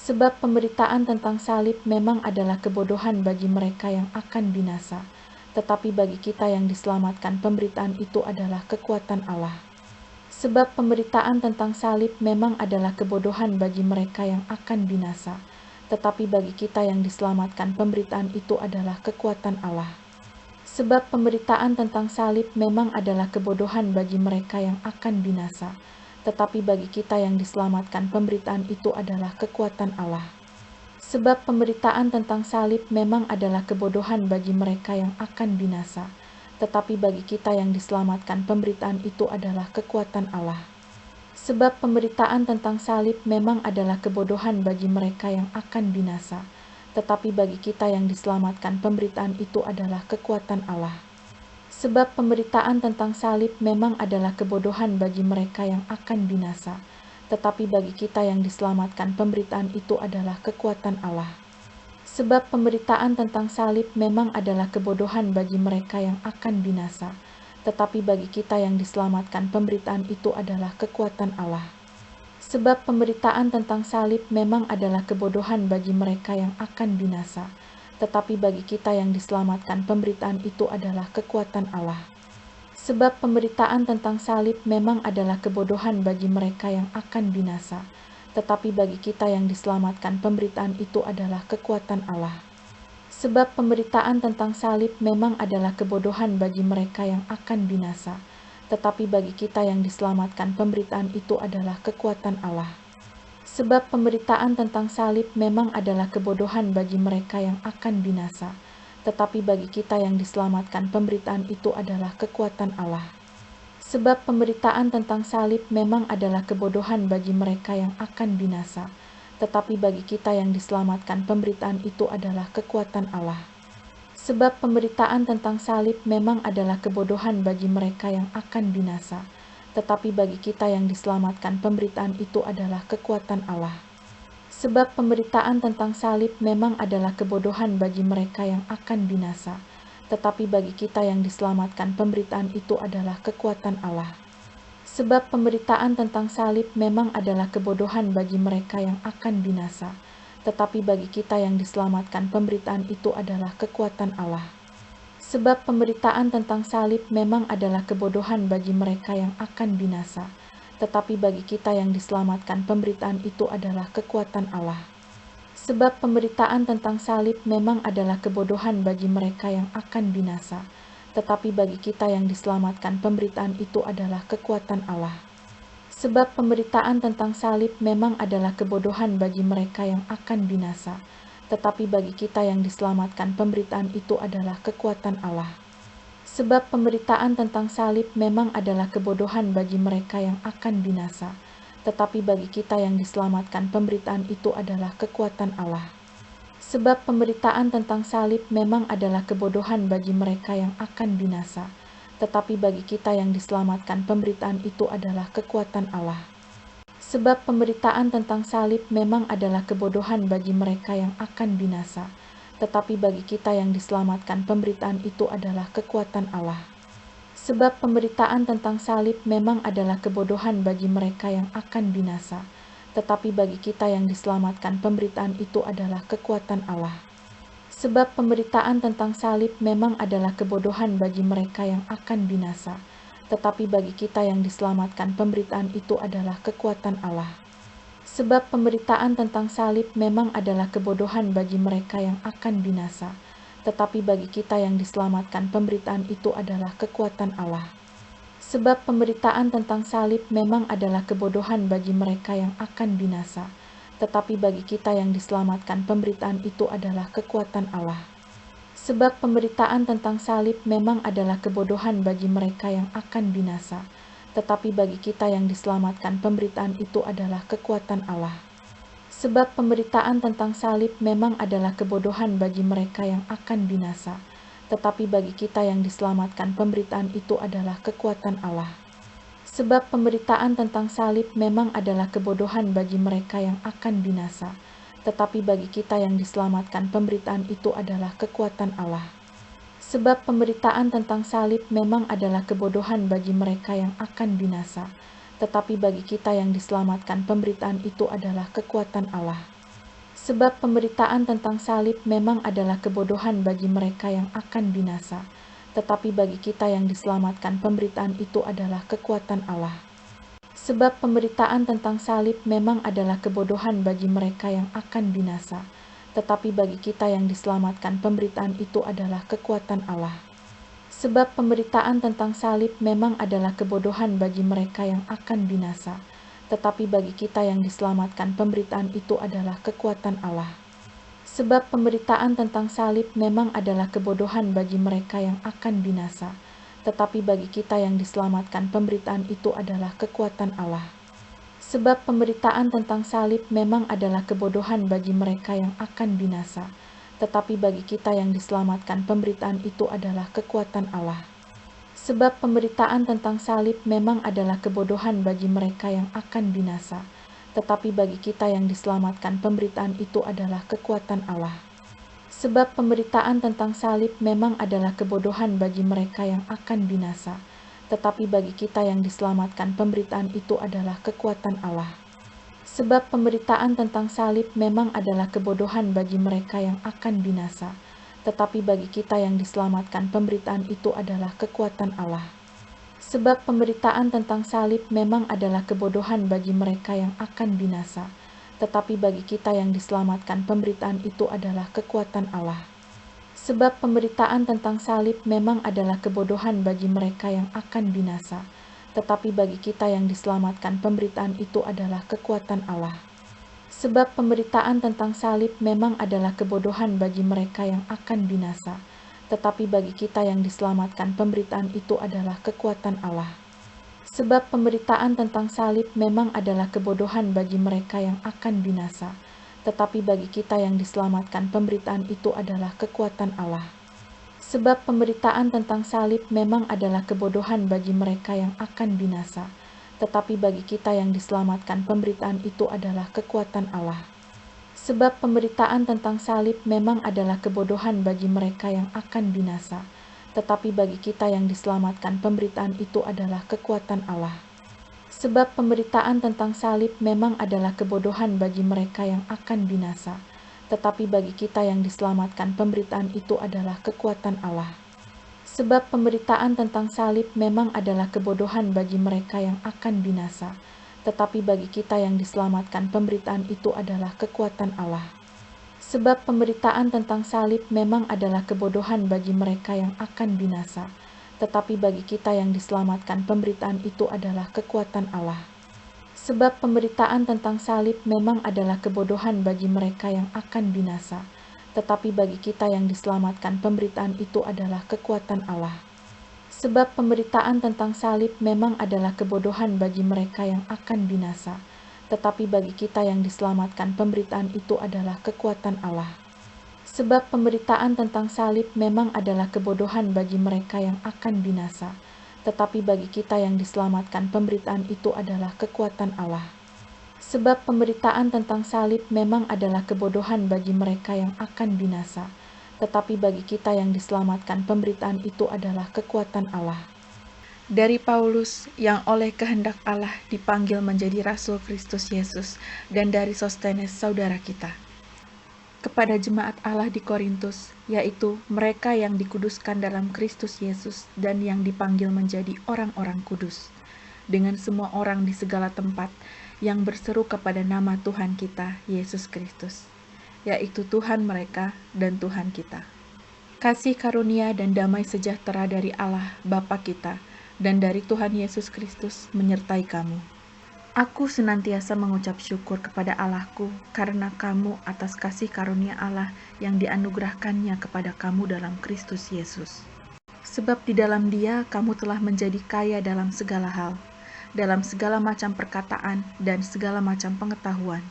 Sebab pemberitaan tentang salib memang adalah kebodohan bagi mereka yang akan binasa, tetapi bagi kita yang diselamatkan pemberitaan itu adalah kekuatan Allah. Sebab pemberitaan tentang salib memang adalah kebodohan bagi mereka yang akan binasa, tetapi bagi kita yang diselamatkan pemberitaan itu adalah kekuatan Allah. Sebab pemberitaan tentang salib memang adalah kebodohan bagi mereka yang akan binasa, tetapi bagi kita yang diselamatkan pemberitaan itu adalah kekuatan Allah. Sebab pemberitaan tentang salib memang adalah kebodohan bagi mereka yang akan binasa, tetapi bagi kita yang diselamatkan pemberitaan itu adalah kekuatan Allah. Sebab pemberitaan tentang salib memang adalah kebodohan bagi mereka yang akan binasa, tetapi bagi kita yang diselamatkan pemberitaan itu adalah kekuatan Allah. Sebab pemberitaan tentang salib memang adalah kebodohan bagi mereka yang akan binasa, tetapi bagi kita yang diselamatkan pemberitaan itu adalah kekuatan Allah. Sebab pemberitaan tentang salib memang adalah kebodohan bagi mereka yang akan binasa, tetapi bagi kita yang diselamatkan pemberitaan itu adalah kekuatan Allah. Sebab pemberitaan tentang salib memang adalah kebodohan bagi mereka yang akan binasa, tetapi bagi kita yang diselamatkan pemberitaan itu adalah kekuatan Allah. Sebab pemberitaan tentang salib memang adalah kebodohan bagi mereka yang akan binasa, tetapi bagi kita yang diselamatkan pemberitaan itu adalah kekuatan Allah. Sebab pemberitaan tentang salib memang adalah kebodohan bagi mereka yang akan binasa, tetapi bagi kita yang diselamatkan pemberitaan itu adalah kekuatan Allah. Sebab pemberitaan tentang salib memang adalah kebodohan bagi mereka yang akan binasa, tetapi bagi kita yang diselamatkan pemberitaan itu adalah kekuatan Allah. Sebab pemberitaan tentang salib memang adalah kebodohan bagi mereka yang akan binasa, tetapi bagi kita yang diselamatkan pemberitaan itu adalah kekuatan Allah. Sebab pemberitaan tentang salib memang adalah kebodohan bagi mereka yang akan binasa, tetapi bagi kita yang diselamatkan pemberitaan itu adalah kekuatan Allah. Sebab pemberitaan tentang salib memang adalah kebodohan bagi mereka yang akan binasa, tetapi bagi kita yang diselamatkan pemberitaan itu adalah kekuatan Allah. Sebab pemberitaan tentang salib memang adalah kebodohan bagi mereka yang akan binasa, tetapi bagi kita yang diselamatkan pemberitaan itu adalah kekuatan Allah. Sebab pemberitaan tentang salib memang adalah kebodohan bagi mereka yang akan binasa, tetapi bagi kita yang diselamatkan pemberitaan itu adalah kekuatan Allah. Sebab pemberitaan tentang salib memang adalah kebodohan bagi mereka yang akan binasa, tetapi bagi kita yang diselamatkan pemberitaan itu adalah kekuatan Allah. Sebab pemberitaan tentang salib memang adalah kebodohan bagi mereka yang akan binasa, tetapi bagi kita yang diselamatkan pemberitaan itu adalah kekuatan Allah. Sebab pemberitaan tentang salib memang adalah kebodohan bagi mereka yang akan binasa, tetapi bagi kita yang diselamatkan pemberitaan itu adalah kekuatan Allah. Sebab pemberitaan tentang salib memang adalah kebodohan bagi mereka yang akan binasa, tetapi bagi kita yang diselamatkan pemberitaan itu adalah kekuatan Allah. Sebab pemberitaan tentang salib memang adalah kebodohan bagi mereka yang akan binasa, tetapi bagi kita yang diselamatkan pemberitaan itu adalah kekuatan Allah. Sebab pemberitaan tentang salib memang adalah kebodohan bagi mereka yang akan binasa, tetapi bagi kita yang diselamatkan pemberitaan itu adalah kekuatan Allah. Sebab pemberitaan tentang salib memang adalah kebodohan bagi mereka yang akan binasa, tetapi bagi kita yang diselamatkan pemberitaan itu adalah kekuatan Allah. Sebab pemberitaan tentang salib memang adalah kebodohan bagi mereka yang akan binasa, tetapi bagi kita yang diselamatkan pemberitaan itu adalah kekuatan Allah. Sebab pemberitaan tentang salib memang adalah kebodohan bagi mereka yang akan binasa, tetapi bagi kita yang diselamatkan pemberitaan itu adalah kekuatan Allah. Sebab pemberitaan tentang salib memang adalah kebodohan bagi mereka yang akan binasa, tetapi bagi kita yang diselamatkan pemberitaan itu adalah kekuatan Allah. Sebab pemberitaan tentang salib memang adalah kebodohan bagi mereka yang akan binasa, tetapi bagi kita yang diselamatkan pemberitaan itu adalah kekuatan Allah. Sebab pemberitaan tentang salib memang adalah kebodohan bagi mereka yang akan binasa, tetapi bagi kita yang diselamatkan pemberitaan itu adalah kekuatan Allah. Sebab pemberitaan tentang salib memang adalah kebodohan bagi mereka yang akan binasa, tetapi bagi kita yang diselamatkan pemberitaan itu adalah kekuatan Allah. Sebab pemberitaan tentang salib memang adalah kebodohan bagi mereka yang akan binasa, tetapi bagi kita yang diselamatkan pemberitaan itu adalah kekuatan Allah. Sebab pemberitaan tentang salib memang adalah kebodohan bagi mereka yang akan binasa, tetapi bagi kita yang diselamatkan pemberitaan itu adalah kekuatan Allah. Sebab pemberitaan tentang salib memang adalah kebodohan bagi mereka yang akan binasa, tetapi bagi kita yang diselamatkan pemberitaan itu adalah kekuatan Allah. Sebab pemberitaan tentang salib memang adalah kebodohan bagi mereka yang akan binasa, tetapi bagi kita yang diselamatkan pemberitaan itu adalah kekuatan Allah. Sebab pemberitaan tentang salib memang adalah kebodohan bagi mereka yang akan binasa, tetapi bagi kita yang diselamatkan pemberitaan itu adalah kekuatan Allah. Sebab pemberitaan tentang salib memang adalah kebodohan bagi mereka yang akan binasa, tetapi bagi kita yang diselamatkan pemberitaan itu adalah kekuatan Allah. Sebab pemberitaan tentang salib memang adalah kebodohan bagi mereka yang akan binasa, tetapi bagi kita yang diselamatkan pemberitaan itu adalah kekuatan Allah. Sebab pemberitaan tentang salib memang adalah kebodohan bagi mereka yang akan binasa, tetapi bagi kita yang diselamatkan pemberitaan itu adalah kekuatan Allah. Sebab pemberitaan tentang salib memang adalah kebodohan bagi mereka yang akan binasa, tetapi bagi kita yang diselamatkan pemberitaan itu adalah kekuatan Allah. Sebab pemberitaan tentang salib memang adalah kebodohan bagi mereka yang akan binasa, tetapi bagi kita yang diselamatkan pemberitaan itu adalah kekuatan Allah. Sebab pemberitaan tentang salib memang adalah kebodohan bagi mereka yang akan binasa, tetapi bagi kita yang diselamatkan pemberitaan itu adalah kekuatan Allah. Sebab pemberitaan tentang salib memang adalah kebodohan bagi mereka yang akan binasa, tetapi bagi kita yang diselamatkan pemberitaan itu adalah kekuatan Allah. Sebab pemberitaan tentang salib memang adalah kebodohan bagi mereka yang akan binasa, tetapi bagi kita yang diselamatkan pemberitaan itu adalah kekuatan Allah. Sebab pemberitaan tentang salib memang adalah kebodohan bagi mereka yang akan binasa, tetapi bagi kita yang diselamatkan pemberitaan itu adalah kekuatan Allah. Sebab pemberitaan tentang salib memang adalah kebodohan bagi mereka yang akan binasa, tetapi bagi kita yang diselamatkan pemberitaan itu adalah kekuatan Allah. Sebab pemberitaan tentang salib memang adalah kebodohan bagi mereka yang akan binasa, tetapi bagi kita yang diselamatkan pemberitaan itu adalah kekuatan Allah. Sebab pemberitaan tentang salib memang adalah kebodohan bagi mereka yang akan binasa, tetapi bagi kita yang diselamatkan pemberitaan itu adalah kekuatan Allah. Sebab pemberitaan tentang salib memang adalah kebodohan bagi mereka yang akan binasa, tetapi bagi kita yang diselamatkan pemberitaan itu adalah kekuatan Allah. Sebab pemberitaan tentang salib memang adalah kebodohan bagi mereka yang akan binasa, tetapi bagi kita yang diselamatkan pemberitaan itu adalah kekuatan Allah. Sebab pemberitaan tentang salib memang adalah kebodohan bagi mereka yang akan binasa, tetapi bagi kita yang diselamatkan pemberitaan itu adalah kekuatan Allah. Sebab pemberitaan tentang salib memang adalah kebodohan bagi mereka yang akan binasa, tetapi bagi kita yang diselamatkan pemberitaan itu adalah kekuatan Allah. Dari Paulus yang oleh kehendak Allah dipanggil menjadi Rasul Kristus Yesus, dan dari Sostenes saudara kita. Kepada jemaat Allah di Korintus, yaitu mereka yang dikuduskan dalam Kristus Yesus dan yang dipanggil menjadi orang-orang kudus, dengan semua orang di segala tempat yang berseru kepada nama Tuhan kita, Yesus Kristus, yaitu Tuhan mereka dan Tuhan kita. Kasih karunia dan damai sejahtera dari Allah Bapa kita dan dari Tuhan Yesus Kristus menyertai kamu. Aku senantiasa mengucap syukur kepada Allahku karena kamu atas kasih karunia Allah yang dianugerahkannya kepada kamu dalam Kristus Yesus. Sebab di dalam Dia kamu telah menjadi kaya dalam segala hal, dalam segala macam perkataan dan segala macam pengetahuan,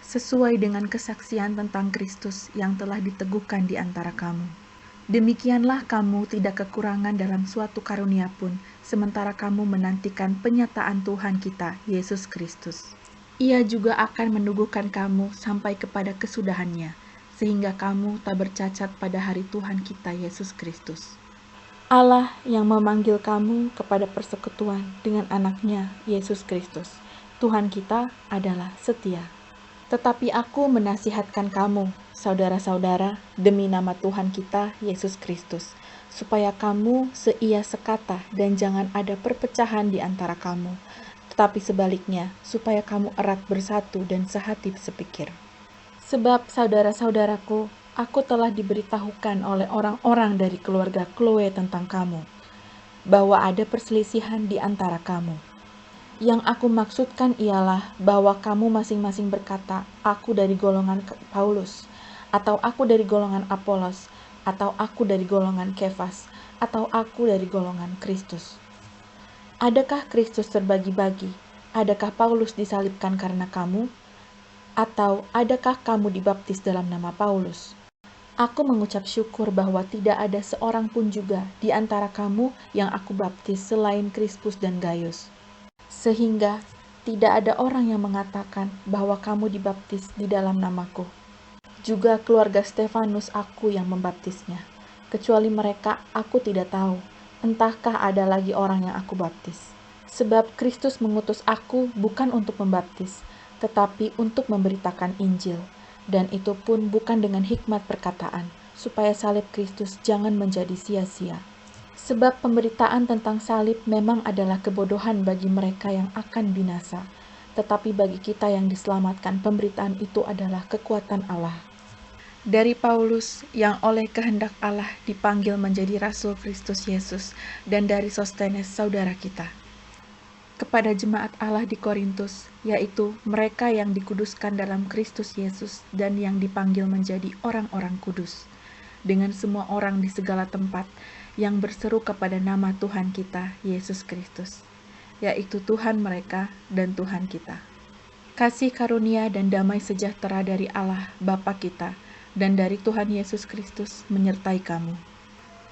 sesuai dengan kesaksian tentang Kristus yang telah diteguhkan di antara kamu. Demikianlah kamu tidak kekurangan dalam suatu karunia pun, sementara kamu menantikan penyataan Tuhan kita, Yesus Kristus. Ia juga akan meneguhkan kamu sampai kepada kesudahannya, sehingga kamu tak bercacat pada hari Tuhan kita, Yesus Kristus. Allah yang memanggil kamu kepada persekutuan dengan anaknya, Yesus Kristus, Tuhan kita adalah setia. Tetapi aku menasihatkan kamu, saudara-saudara, demi nama Tuhan kita, Yesus Kristus, supaya kamu seia sekata dan jangan ada perpecahan di antara kamu, tetapi sebaliknya, supaya kamu erat bersatu dan sehati sepikir. Sebab saudara-saudaraku, aku telah diberitahukan oleh orang-orang dari keluarga Chloe tentang kamu, bahwa ada perselisihan di antara kamu. Yang aku maksudkan ialah bahwa kamu masing-masing berkata, aku dari golongan Paulus, atau aku dari golongan Apolos, atau aku dari golongan Kefas, atau aku dari golongan Kristus. Adakah Kristus terbagi-bagi? Adakah Paulus disalibkan karena kamu? Atau adakah kamu dibaptis dalam nama Paulus? Aku mengucap syukur bahwa tidak ada seorang pun juga di antara kamu yang aku baptis selain Krispus dan Gaius. Sehingga tidak ada orang yang mengatakan bahwa kamu dibaptis di dalam namaku. Juga keluarga Stefanus aku yang membaptisnya. Kecuali mereka aku tidak tahu, entahkah ada lagi orang yang aku baptis. Sebab Kristus mengutus aku bukan untuk membaptis, tetapi untuk memberitakan Injil. Dan itu pun bukan dengan hikmat perkataan, supaya salib Kristus jangan menjadi sia-sia. Sebab pemberitaan tentang salib memang adalah kebodohan bagi mereka yang akan binasa, tetapi bagi kita yang diselamatkan, pemberitaan itu adalah kekuatan Allah. Dari Paulus, yang oleh kehendak Allah dipanggil menjadi Rasul Kristus Yesus, dan dari Sostenes, saudara kita. Kepada jemaat Allah di Korintus, yaitu mereka yang dikuduskan dalam Kristus Yesus dan yang dipanggil menjadi orang-orang kudus, dengan semua orang di segala tempat, yang berseru kepada nama Tuhan kita, Yesus Kristus, yaitu Tuhan mereka dan Tuhan kita. Kasih karunia dan damai sejahtera dari Allah Bapa kita dan dari Tuhan Yesus Kristus menyertai kamu.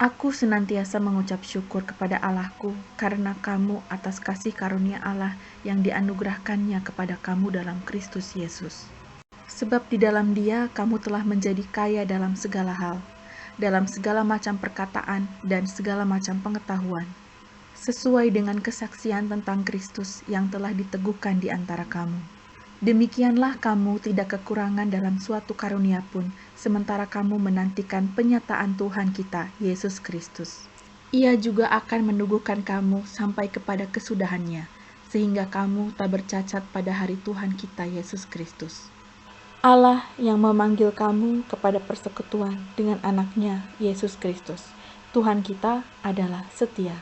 Aku senantiasa mengucap syukur kepada Allahku karena kamu atas kasih karunia Allah yang dianugerahkannya kepada kamu dalam Kristus Yesus. Sebab di dalam Dia kamu telah menjadi kaya dalam segala hal, dalam segala macam perkataan dan segala macam pengetahuan, sesuai dengan kesaksian tentang Kristus yang telah diteguhkan di antara kamu. Demikianlah kamu tidak kekurangan dalam suatu karunia pun, sementara kamu menantikan penyataan Tuhan kita, Yesus Kristus. Ia juga akan meneguhkan kamu sampai kepada kesudahannya, sehingga kamu tak bercacat pada hari Tuhan kita, Yesus Kristus. Allah yang memanggil kamu kepada persekutuan dengan anaknya, Yesus Kristus, Tuhan kita adalah setia.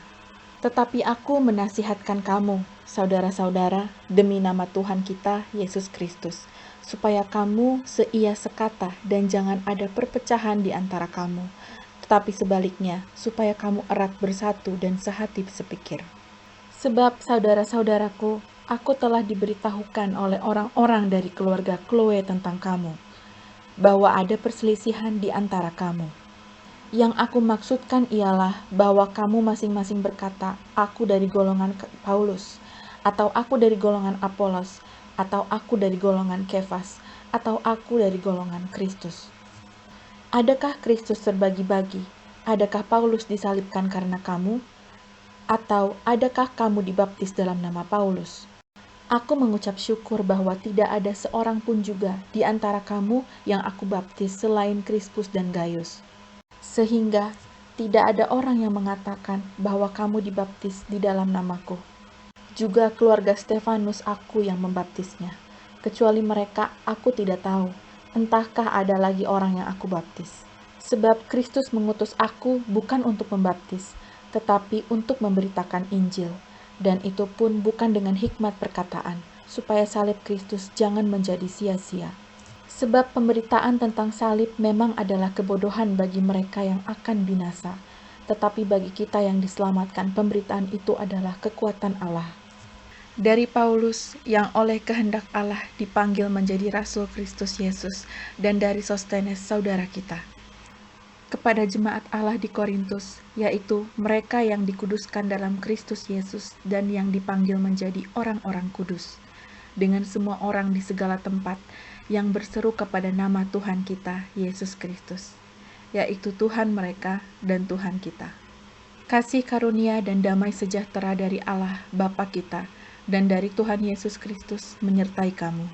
Tetapi aku menasihatkan kamu, saudara-saudara, demi nama Tuhan kita, Yesus Kristus, supaya kamu seia sekata dan jangan ada perpecahan di antara kamu, tetapi sebaliknya, supaya kamu erat bersatu dan sehati sepikir. Sebab saudara-saudaraku, aku telah diberitahukan oleh orang-orang dari keluarga Chloe tentang kamu, bahwa ada perselisihan di antara kamu. Yang aku maksudkan ialah bahwa kamu masing-masing berkata, aku dari golongan Paulus, atau aku dari golongan Apolos, atau aku dari golongan Kefas, atau aku dari golongan Kristus. Adakah Kristus terbagi-bagi? Adakah Paulus disalibkan karena kamu? Atau adakah kamu dibaptis dalam nama Paulus? Aku mengucap syukur bahwa tidak ada seorang pun juga di antara kamu yang aku baptis selain Krispus dan Gaius. Sehingga tidak ada orang yang mengatakan bahwa kamu dibaptis di dalam namaku. Juga keluarga Stefanus aku yang membaptisnya. Kecuali mereka aku tidak tahu, entahkah ada lagi orang yang aku baptis. Sebab Kristus mengutus aku bukan untuk membaptis, tetapi untuk memberitakan Injil. Dan itu pun bukan dengan hikmat perkataan, supaya salib Kristus jangan menjadi sia-sia. Sebab pemberitaan tentang salib memang adalah kebodohan bagi mereka yang akan binasa, tetapi bagi kita yang diselamatkan, pemberitaan itu adalah kekuatan Allah. Dari Paulus, yang oleh kehendak Allah dipanggil menjadi Rasul Kristus Yesus, dan dari Sostenes, saudara kita. Kepada jemaat Allah di Korintus, yaitu mereka yang dikuduskan dalam Kristus Yesus dan yang dipanggil menjadi orang-orang kudus, dengan semua orang di segala tempat yang berseru kepada nama Tuhan kita, Yesus Kristus, yaitu Tuhan mereka dan Tuhan kita. Kasih karunia dan damai sejahtera dari Allah Bapa kita dan dari Tuhan Yesus Kristus menyertai kamu.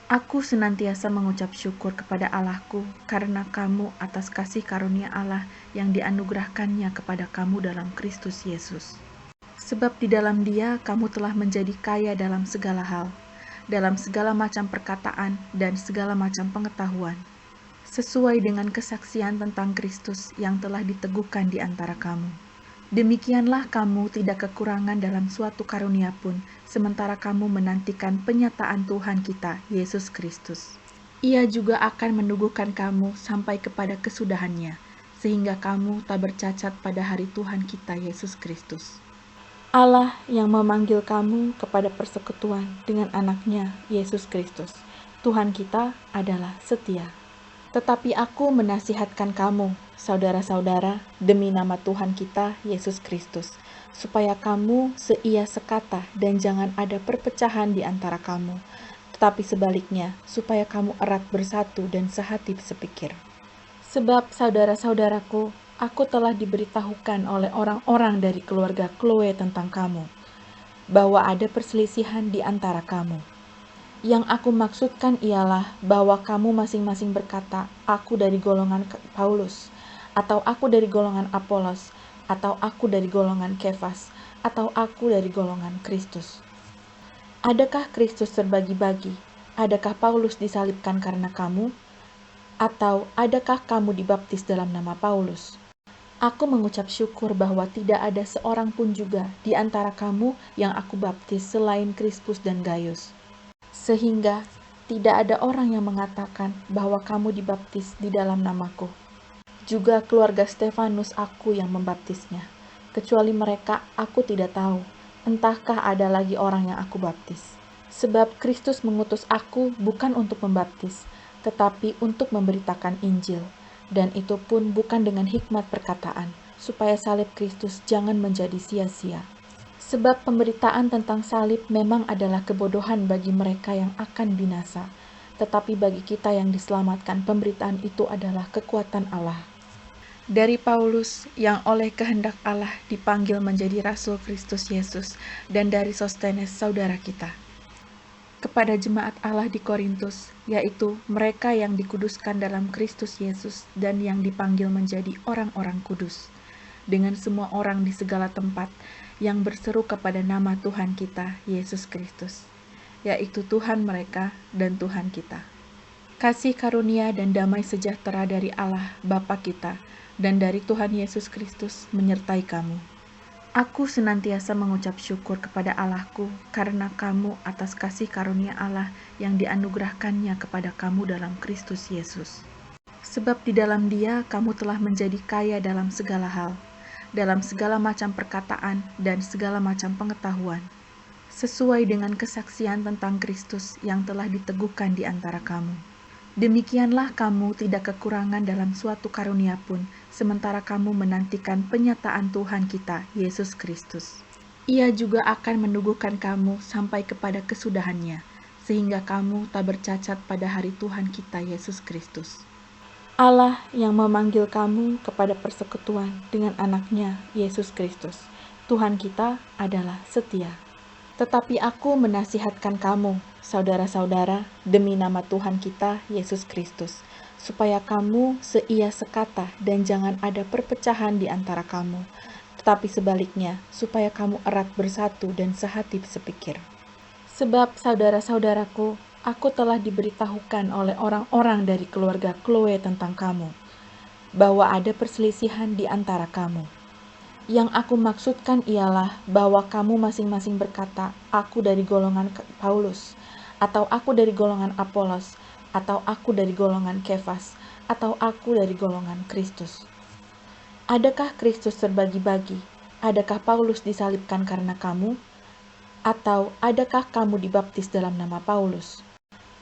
Aku senantiasa mengucap syukur kepada Allahku karena kamu atas kasih karunia Allah yang dianugerahkannya kepada kamu dalam Kristus Yesus. Sebab di dalam Dia kamu telah menjadi kaya dalam segala hal, dalam segala macam perkataan dan segala macam pengetahuan, sesuai dengan kesaksian tentang Kristus yang telah diteguhkan di antara kamu. Demikianlah kamu tidak kekurangan dalam suatu karunia pun, sementara kamu menantikan penyataan Tuhan kita, Yesus Kristus. Ia juga akan meneguhkan kamu sampai kepada kesudahannya, sehingga kamu tak bercacat pada hari Tuhan kita, Yesus Kristus. Allah yang memanggil kamu kepada persekutuan dengan anaknya, Yesus Kristus, Tuhan kita adalah setia. Tetapi aku menasihatkan kamu, saudara-saudara, demi nama Tuhan kita, Yesus Kristus, supaya kamu seia sekata dan jangan ada perpecahan di antara kamu, tetapi sebaliknya, supaya kamu erat bersatu dan sehati sepikir. Sebab saudara-saudaraku, aku telah diberitahukan oleh orang-orang dari keluarga Chloe tentang kamu, bahwa ada perselisihan di antara kamu. Yang aku maksudkan ialah bahwa kamu masing-masing berkata, aku dari golongan Paulus, atau aku dari golongan Apolos, atau aku dari golongan Kefas, atau aku dari golongan Kristus. Adakah Kristus terbagi-bagi? Adakah Paulus disalibkan karena kamu? Atau adakah kamu dibaptis dalam nama Paulus? Aku mengucap syukur bahwa tidak ada seorang pun juga di antara kamu yang aku baptis selain Krispus dan Gaius. Sehingga tidak ada orang yang mengatakan bahwa kamu dibaptis di dalam namaku. Juga keluarga Stefanus aku yang membaptisnya. Kecuali mereka, aku tidak tahu. Entahkah ada lagi orang yang aku baptis. Sebab Kristus mengutus aku bukan untuk membaptis, tetapi untuk memberitakan Injil. Dan itu pun bukan dengan hikmat perkataan, supaya salib Kristus jangan menjadi sia-sia. Sebab pemberitaan tentang salib memang adalah kebodohan bagi mereka yang akan binasa, tetapi bagi kita yang diselamatkan, pemberitaan itu adalah kekuatan Allah. Dari Paulus, yang oleh kehendak Allah dipanggil menjadi Rasul Kristus Yesus, dan dari Sostenes, saudara kita. Kepada jemaat Allah di Korintus, yaitu mereka yang dikuduskan dalam Kristus Yesus dan yang dipanggil menjadi orang-orang kudus, dengan semua orang di segala tempat, yang berseru kepada nama Tuhan kita, Yesus Kristus, yaitu Tuhan mereka dan Tuhan kita. Kasih karunia dan damai sejahtera dari Allah Bapa kita dan dari Tuhan Yesus Kristus menyertai kamu. Aku senantiasa mengucap syukur kepada Allahku karena kamu atas kasih karunia Allah yang dianugerahkannya kepada kamu dalam Kristus Yesus. Sebab di dalam Dia kamu telah menjadi kaya dalam segala hal, dalam segala macam perkataan dan segala macam pengetahuan, sesuai dengan kesaksian tentang Kristus yang telah diteguhkan di antara kamu. Demikianlah kamu tidak kekurangan dalam suatu karunia pun, sementara kamu menantikan penyataan Tuhan kita, Yesus Kristus. Ia juga akan meneguhkan kamu sampai kepada kesudahannya, sehingga kamu tak bercacat pada hari Tuhan kita, Yesus Kristus. Allah yang memanggil kamu kepada persekutuan dengan anaknya, Yesus Kristus, Tuhan kita adalah setia. Tetapi aku menasihatkan kamu, saudara-saudara, demi nama Tuhan kita, Yesus Kristus, supaya kamu seia sekata dan jangan ada perpecahan di antara kamu, tetapi sebaliknya, supaya kamu erat bersatu dan sehati sepikir. Sebab saudara-saudaraku, aku telah diberitahukan oleh orang-orang dari keluarga Chloe tentang kamu, bahwa ada perselisihan di antara kamu. Yang aku maksudkan ialah bahwa kamu masing-masing berkata, aku dari golongan Paulus, atau aku dari golongan Apolos, atau aku dari golongan Kefas, atau aku dari golongan Kristus. Adakah Kristus terbagi-bagi? Adakah Paulus disalibkan karena kamu? Atau adakah kamu dibaptis dalam nama Paulus?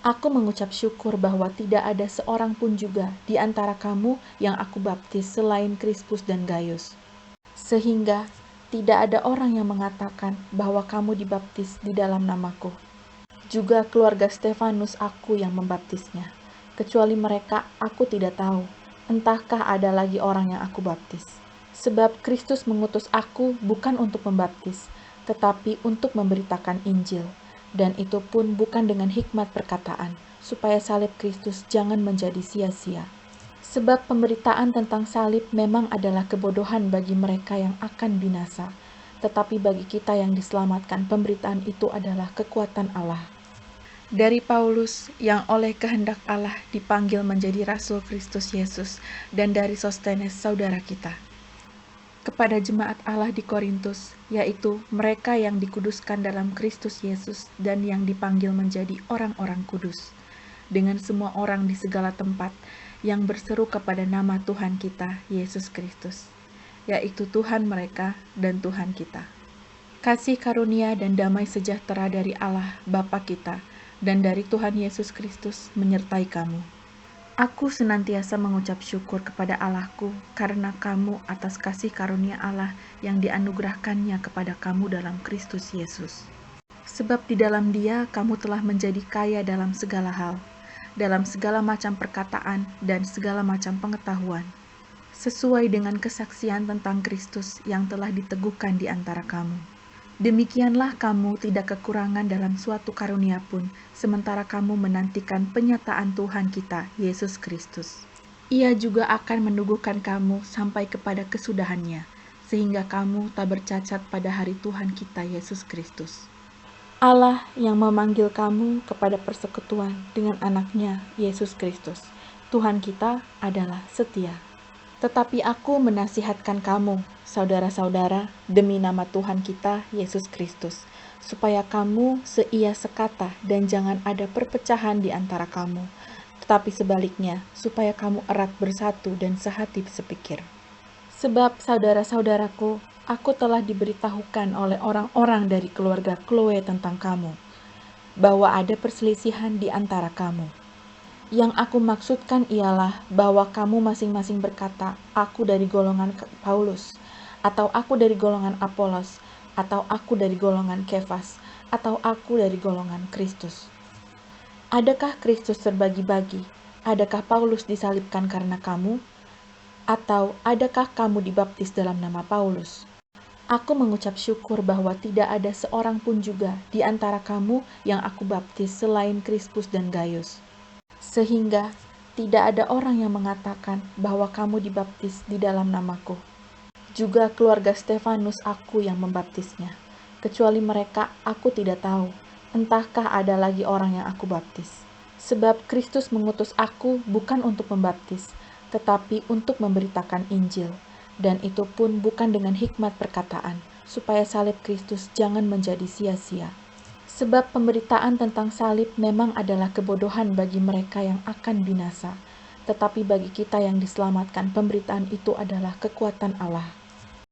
Aku mengucap syukur bahwa tidak ada seorang pun juga di antara kamu yang aku baptis selain Krispus dan Gaius. Sehingga tidak ada orang yang mengatakan bahwa kamu dibaptis di dalam namaku. Juga keluarga Stefanus aku yang membaptisnya. Kecuali mereka, aku tidak tahu. Entahkah ada lagi orang yang aku baptis. Sebab Kristus mengutus aku bukan untuk membaptis, tetapi untuk memberitakan Injil. Dan itu pun bukan dengan hikmat perkataan, supaya salib Kristus jangan menjadi sia-sia. Sebab pemberitaan tentang salib memang adalah kebodohan bagi mereka yang akan binasa, tetapi bagi kita yang diselamatkan, pemberitaan itu adalah kekuatan Allah. Dari Paulus yang oleh kehendak Allah dipanggil menjadi Rasul Kristus Yesus, dan dari Sostenes saudara kita. Kepada jemaat Allah di Korintus, yaitu mereka yang dikuduskan dalam Kristus Yesus dan yang dipanggil menjadi orang-orang kudus, dengan semua orang di segala tempat yang berseru kepada nama Tuhan kita, Yesus Kristus, yaitu Tuhan mereka dan Tuhan kita. Kasih karunia dan damai sejahtera dari Allah Bapa kita dan dari Tuhan Yesus Kristus menyertai kamu. Aku senantiasa mengucap syukur kepada Allahku karena kamu atas kasih karunia Allah yang dianugerahkannya kepada kamu dalam Kristus Yesus. Sebab di dalam Dia kamu telah menjadi kaya dalam segala hal, dalam segala macam perkataan dan segala macam pengetahuan, sesuai dengan kesaksian tentang Kristus yang telah diteguhkan di antara kamu. Demikianlah kamu tidak kekurangan dalam suatu karunia pun, sementara kamu menantikan penyataan Tuhan kita, Yesus Kristus. Ia juga akan meneguhkan kamu sampai kepada kesudahannya, sehingga kamu tak bercacat pada hari Tuhan kita, Yesus Kristus. Allah yang memanggil kamu kepada persekutuan dengan anaknya, Yesus Kristus, Tuhan kita adalah setia. Tetapi aku menasihatkan kamu, saudara-saudara, demi nama Tuhan kita, Yesus Kristus, supaya kamu seia sekata dan jangan ada perpecahan di antara kamu, tetapi sebaliknya, supaya kamu erat bersatu dan sehati sepikir. Sebab saudara-saudaraku, aku telah diberitahukan oleh orang-orang dari keluarga Chloe tentang kamu, bahwa ada perselisihan di antara kamu. Yang aku maksudkan ialah bahwa kamu masing-masing berkata, aku dari golongan Paulus, atau aku dari golongan Apolos, atau aku dari golongan Kefas, atau aku dari golongan Kristus. Adakah Kristus terbagi-bagi? Adakah Paulus disalibkan karena kamu? Atau adakah kamu dibaptis dalam nama Paulus? Aku mengucap syukur bahwa tidak ada seorang pun juga di antara kamu yang aku baptis selain Krispus dan Gaius. Sehingga tidak ada orang yang mengatakan bahwa kamu dibaptis di dalam namaku. Juga keluarga Stefanus aku yang membaptisnya. Kecuali mereka, aku tidak tahu. Entahkah ada lagi orang yang aku baptis. Sebab Kristus mengutus aku bukan untuk membaptis, tetapi untuk memberitakan Injil. Dan itu pun bukan dengan hikmat perkataan, supaya salib Kristus jangan menjadi sia-sia. Sebab pemberitaan tentang salib memang adalah kebodohan bagi mereka yang akan binasa, tetapi bagi kita yang diselamatkan, pemberitaan itu adalah kekuatan Allah.